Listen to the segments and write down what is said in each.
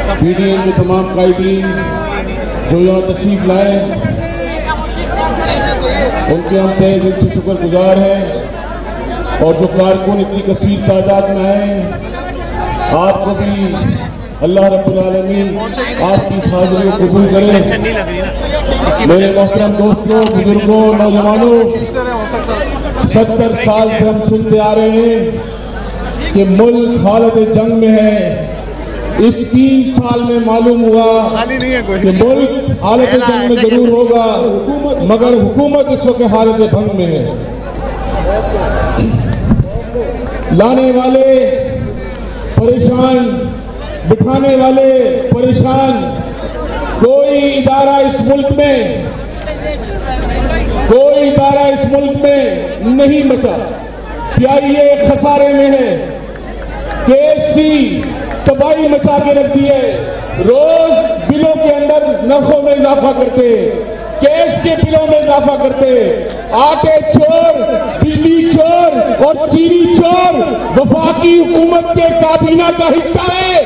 PDM के तमाम कायदीन जो यहाँ तशरीफ लाए, उनके हम तहे दिल से शुक्रगुजार हैं। और जो कारकुन इतनी कसीर तादाद में आए, आपको भी अल्लाह रब्बुल आलमीन आपकी हाज़िरी को कबूल करे। मेरे मोहतरम दोस्तों, बुजुर्गों, नौजवानों, 70 साल से हम सुनते आ रहे हैं कि मुल्क हालत जंग में है। इस 3 साल में मालूम हुआ कि मुल्क हालत जंग में जरूर होगा, मगर हुकूमत इस वक्त हालत भंग में है। लाने वाले परेशान, बिठाने वाले परेशान। कोई इदारा इस मुल्क में नहीं बचा। पीआईए खसारे में है, केएससी तबाही मचा के रख दी है। रोज बिलों के अंदर नर्खों में इजाफा करते, गैस के बिलों में इजाफा करते, आटे चोर, बिजली चोर और चीनी चोर वफाकी हुकूमत के काबीना का हिस्सा है।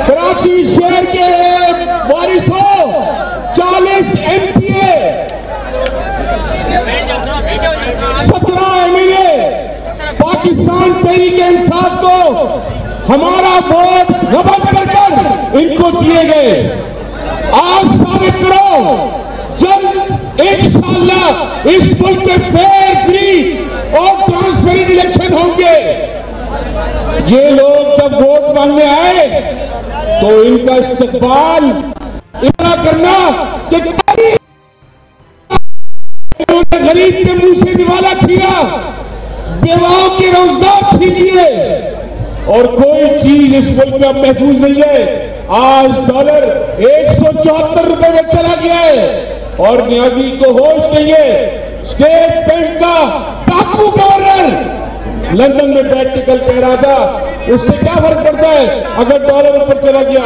कराची शहर के वारिसों 40 एमपीए, 17 एमएलए पाकिस्तान तहरीक इंसाफ को हमारा वोट गबन कर इनको दिए गए। आज साबित करो, जब इंशाअल्लाह इस मुल्क में फेयर, फ्री और ट्रांसपेरेंट इलेक्शन होंगे। ये लोग जब वोट मांगने आए तो इनका इस्तकबाल इतना करना कि गरीब के मुंह से निवाला छीना, बेवाओं के रोजगार छीन लिए और कोई चीज इस मुल्क में अब महफूज नहीं है। आज डॉलर 174 रुपए में चला गया है और न्याजी को होश नहीं है। स्टेट बैंक का डाकू गवर्नर लंदन में बैठ के कल कह रहा था, उससे क्या फर्क पड़ता है अगर डॉलर ऊपर चला गया,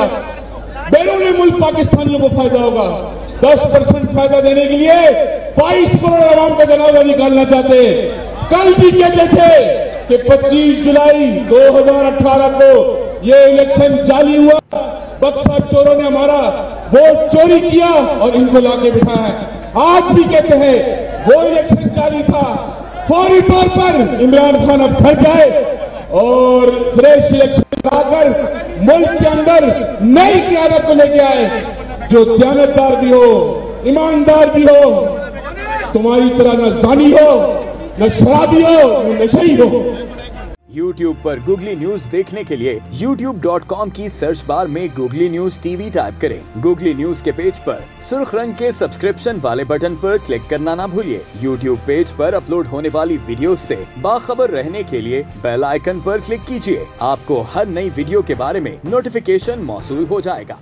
बैरून मुल्क पाकिस्तानियों को फायदा होगा। 10% फायदा देने के लिए 22 करोड़ आवाम का जनाजा निकालना चाहते। कल भी कहते थे कि 25 जुलाई 2018 को ये इलेक्शन जाली हुआ, बक्सा चोरों ने हमारा वोट चोरी किया और इनको लाके बिठाया। आज भी कहते हैं वो इलेक्शन जाली था। फौरी तौर पर इमरान खान अब घर जाए और फ्रेश इलेक्शन लाकर मुल्क के अंदर नई क़यादत को लेके आए, जो दयानतदार भी हो, ईमानदार भी हो, तुम्हारी तरह न जानी हो, न शराबी हो, न नशेई हो। YouTube पर गूगली न्यूज देखने के लिए youtube.com की सर्च बार में गूगली न्यूज टीवी टाइप करें। गूगली न्यूज के पेज पर सुर्ख रंग के सब्सक्रिप्शन वाले बटन पर क्लिक करना ना भूलिए। YouTube पेज पर अपलोड होने वाली वीडियोस से बाखबर रहने के लिए बेल आइकन पर क्लिक कीजिए। आपको हर नई वीडियो के बारे में नोटिफिकेशन मौसूल हो जाएगा।